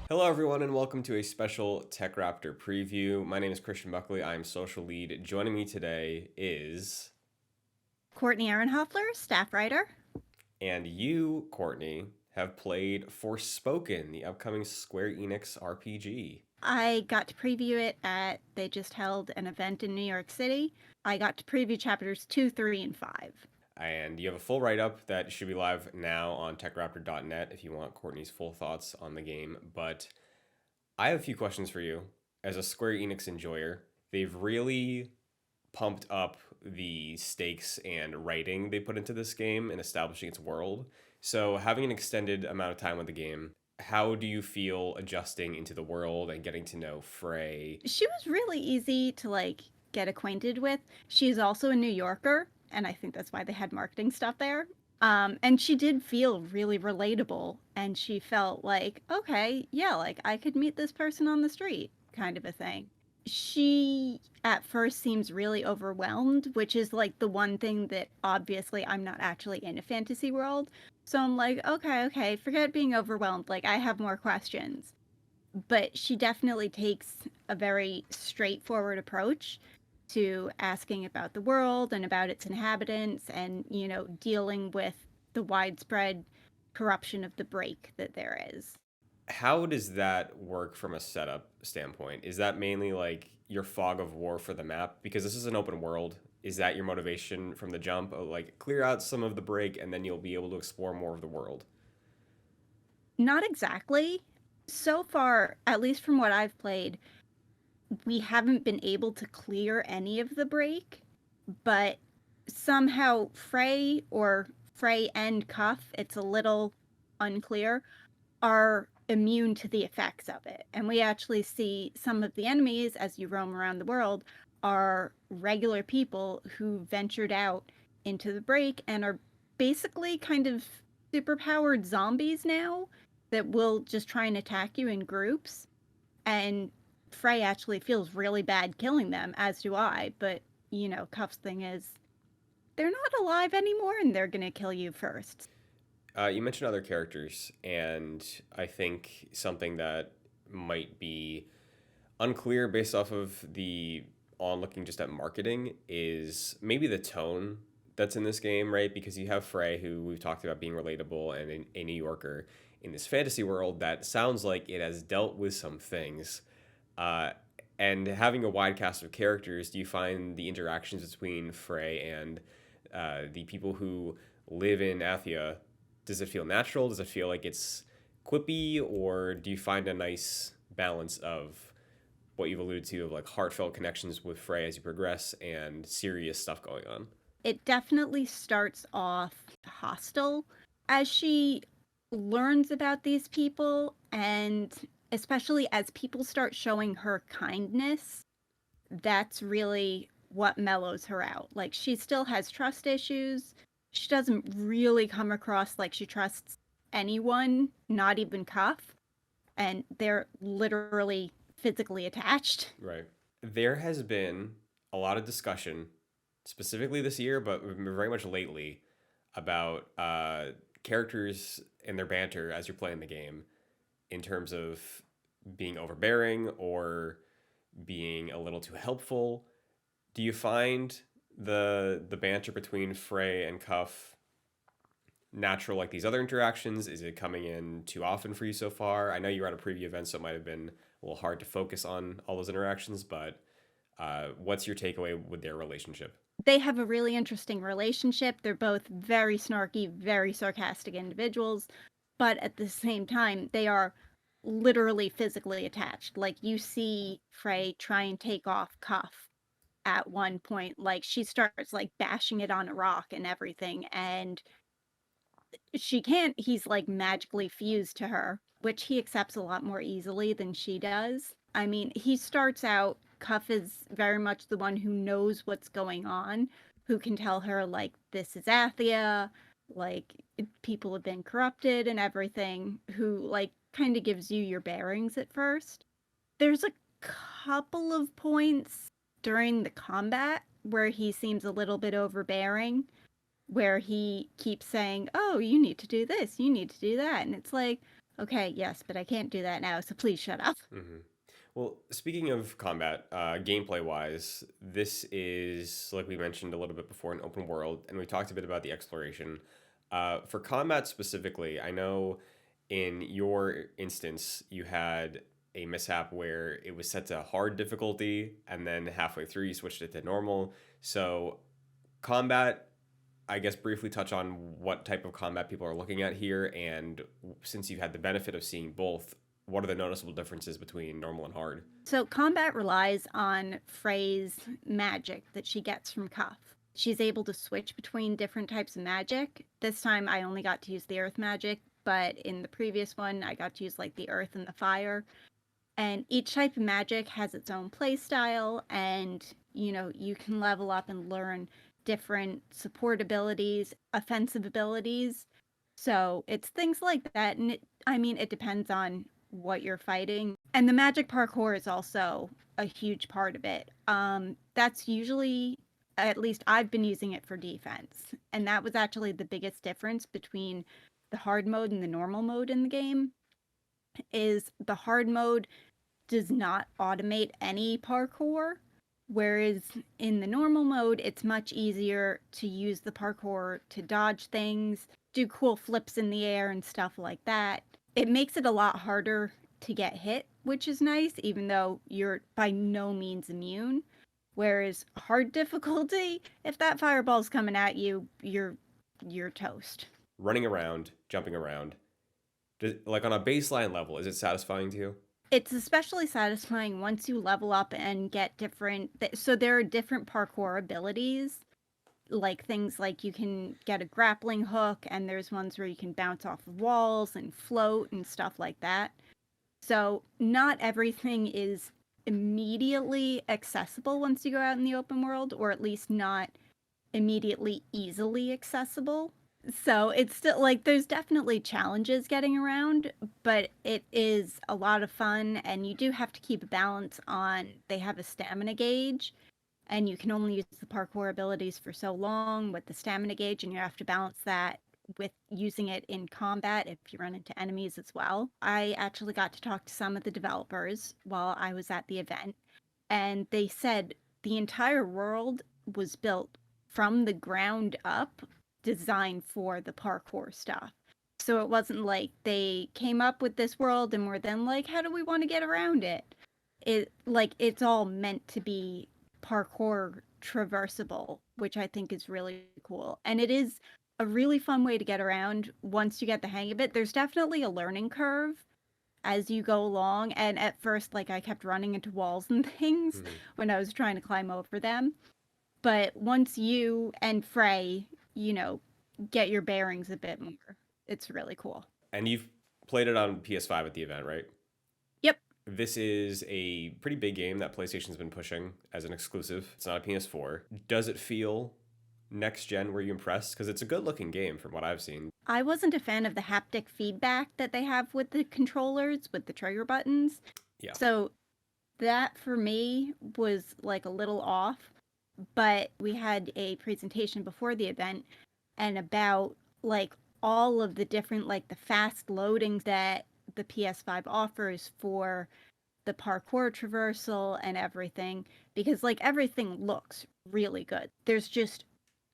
Hello, everyone, and welcome to a special TechRaptor preview. My name is Christian Buckley. I am social lead. Joining me today is, Courtney Ehrenhoffler, staff writer. and you, Courtney, have played Forspoken, the upcoming Square Enix RPG. I got to preview it they just held an event in New York City. I got to preview chapters 2, 3, and 5. And you have a full write up that should be live now on techraptor.net if you want Courtney's full thoughts on the game. But I have a few questions for you. As a Square Enix enjoyer, they've really pumped up the stakes and writing they put into this game and establishing its world. So, having an extended amount of time with the game, how do you feel adjusting into the world and getting to know Frey? She was really easy to get acquainted with. She's also a New Yorker, and I think that's why they had marketing stuff there. And she did feel really relatable, and she felt like, okay, yeah, like I could meet this person on the street, kind of a thing. She at first seems really overwhelmed, which is like the one thing that obviously I'm not actually in a fantasy world. So I'm like, okay, forget being overwhelmed. Like, I have more questions. But she definitely takes a very straightforward approach to asking about the world and about its inhabitants and, dealing with the widespread corruption of the break that there is. How does that work from a setup standpoint? Is that mainly like your fog of war for the map? Because this is an open world. Is that your motivation from the jump? Like, clear out some of the break and then you'll be able to explore more of the world? Not exactly. So far, at least from what I've played, we haven't been able to clear any of the break, but somehow Frey and Cuff, it's a little unclear, are immune to the effects of it. And we actually see some of the enemies as you roam around the world are regular people who ventured out into the break and are basically kind of superpowered zombies now that will just try and attack you in groups. And Frey actually feels really bad killing them, as do I. But, Cuff's thing is they're not alive anymore and they're going to kill you first. You mentioned other characters, and I think something that might be unclear based off of the on looking just at marketing is maybe the tone that's in this game, right? Because you have Frey, who we've talked about being relatable and a New Yorker in this fantasy world that sounds like it has dealt with some things. Uh, and having a wide cast of characters, do you find the interactions between Frey and the people who live in Athia, does it feel natural? Does it feel like it's quippy, or do you find a nice balance of what you've alluded to of like heartfelt connections with Frey as you progress and serious stuff going on? It definitely starts off hostile as she learns about these people, and especially as people start showing her kindness, that's really what mellows her out. Like, she still has trust issues. She doesn't really come across like she trusts anyone, not even Cuff, and they're literally physically attached. Right. There has been a lot of discussion, specifically this year, but very much lately, about characters and their banter as you're playing the game in terms of being overbearing or being a little too helpful. Do you find the banter between Frey and Cuff natural like these other interactions? Is it coming in too often for you so far? I know you were at a preview event, so it might have been a little hard to focus on all those interactions, but what's your takeaway with their relationship? They have a really interesting relationship. They're both very snarky, very sarcastic individuals, but at the same time, they are literally physically attached. Like, you see Frey try and take off Cuff at one point. Like, she starts like bashing it on a rock and everything, and she can't. He's like magically fused to her, which he accepts a lot more easily than she does. I mean, he starts out, Cuff is very much the one who knows what's going on, who can tell her, like, this is Athia, like, people have been corrupted and everything, who, like, kind of gives you your bearings at first. There's a couple of points during the combat where he seems a little bit overbearing, where he keeps saying, "Oh, you need to do this, you need to do that." And it's like, Okay, yes, but I can't do that now, so please shut up. Hmm. Well, speaking of combat, gameplay wise, this is, like we mentioned a little bit before, an open world, and we talked a bit about the exploration. For combat specifically, I know in your instance, you had a mishap where it was set to hard difficulty, and then halfway through, you switched it to normal. So, combat, I guess, briefly touch on what type of combat people are looking at here, and since you've had the benefit of seeing both, what are the noticeable differences between normal and hard? So, combat relies on Frey's magic that she gets from Cuff. She's able to switch between different types of magic. This time I only got to use the earth magic, but in the previous one I got to use like the earth and the fire. And each type of magic has its own play style, and you can level up and learn different support abilities, offensive abilities. So it's things like that. And it depends on what you're fighting. And the magic parkour is also a huge part of it. That's usually, at least I've been using it for defense. And that was actually the biggest difference between the hard mode and the normal mode in the game is the hard mode does not automate any parkour, whereas in the normal mode, it's much easier to use the parkour to dodge things, do cool flips in the air and stuff like that. It makes it a lot harder to get hit, which is nice, even though you're by no means immune. Whereas hard difficulty, if that fireball's coming at you, you're toast. Running around, jumping around, like on a baseline level, is it satisfying to you? It's especially satisfying once you level up and get different. So there are different parkour abilities, like things like you can get a grappling hook, and there's ones where you can bounce off of walls and float and stuff like that. So not everything is immediately accessible once you go out in the open world, or at least not immediately easily accessible. So it's still like there's definitely challenges getting around, but it is a lot of fun, and you do have to keep a balance on they have a stamina gauge, and you can only use the parkour abilities for so long with the stamina gauge, and you have to balance that with using it in combat if you run into enemies as well. I actually got to talk to some of the developers while I was at the event, and they said the entire world was built from the ground up, designed for the parkour stuff. So it wasn't like they came up with this world and were then like, how do we want to get around it? It's all meant to be parkour traversable, which I think is really cool. And it is a really fun way to get around once you get the hang of it. There's definitely a learning curve as you go along, and at first like I kept running into walls and things Hmm. when I was trying to climb over them. But once you and Frey, get your bearings a bit more, it's really cool. And you've played it on PS5 at the event, right? Yep. This is a pretty big game that PlayStation's been pushing as an exclusive. It's not a PS4. Does it feel next gen? Were you impressed? Because it's a good looking game from what I've seen. I wasn't a fan of the haptic feedback that they have with the controllers, with the trigger buttons. Yeah. So that for me was like a little off. But we had a presentation before the event and about like all of the different like the fast loading that the PS5 offers for the parkour traversal and everything, because like everything looks really good. There's just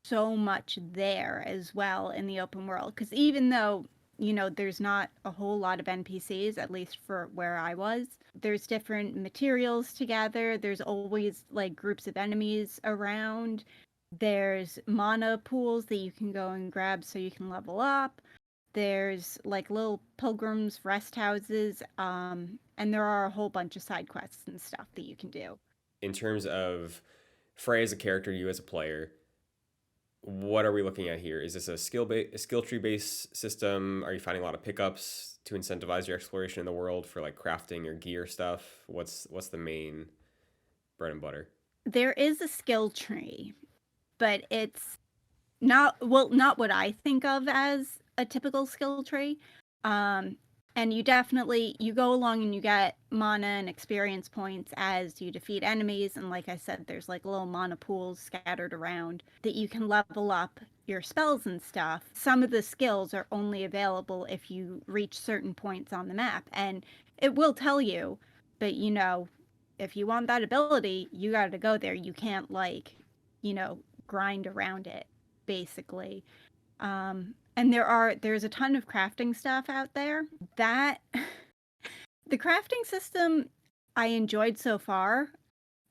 so much there as well in the open world, because even though there's not a whole lot of NPCs, at least for where I was, there's different materials to gather. There's always like groups of enemies around. There's mana pools that you can go and grab so you can level up. There's like little pilgrims rest houses, and there are a whole bunch of side quests and stuff that you can do. In terms of Frey as a character, you as a player, what are we looking at here? Is this a skill tree based system? Are you finding a lot of pickups to incentivize your exploration in the world for like crafting or gear stuff? What's the main bread and butter? There is a skill tree, but it's not what I think of as a typical skill tree. Um, and you go along and you get mana and experience points as you defeat enemies. And like I said, there's like little mana pools scattered around that you can level up your spells and stuff, some of the skills are only available if you reach certain points on the map. And it will tell you, but if you want that ability, you got to go there. You can't, like, grind around it, basically. And there's a ton of crafting stuff out there that the crafting system I enjoyed so far.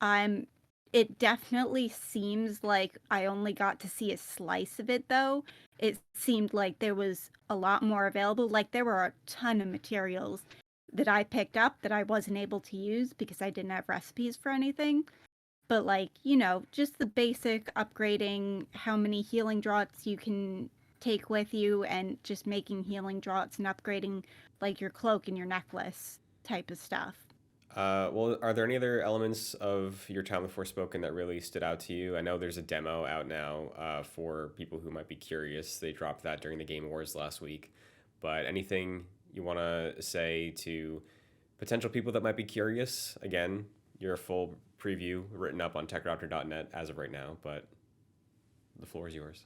I'm It definitely seems like I only got to see a slice of it, though. It seemed like there was a lot more available. Like, there were a ton of materials that I picked up that I wasn't able to use because I didn't have recipes for anything. But, like, just the basic upgrading, how many healing draughts you can take with you, and just making healing draughts and upgrading, like, your cloak and your necklace type of stuff. Well, are there any other elements of your time with Forspoken that really stood out to you? I know there's a demo out now for people who might be curious. They dropped that during the Game Awards last week. But anything you want to say to potential people that might be curious? Again, your full preview written up on TechRaptor.net as of right now, but the floor is yours.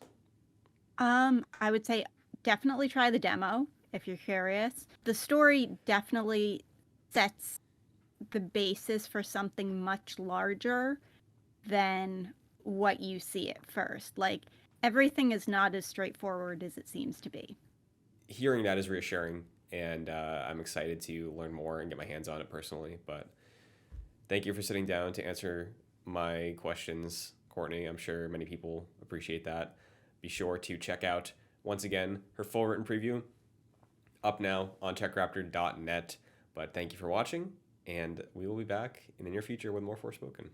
I would say definitely try the demo if you're curious. The story definitely sets the basis for something much larger than what you see at first. Like, everything is not as straightforward as it seems to be. Hearing that is reassuring, and I'm excited to learn more and get my hands on it personally. But thank you for sitting down to answer my questions, Courtney. I'm sure many people appreciate that. Be sure to check out, once again, her full written preview up now on techraptor.net. But thank you for watching, and we will be back in the near future with more Forspoken.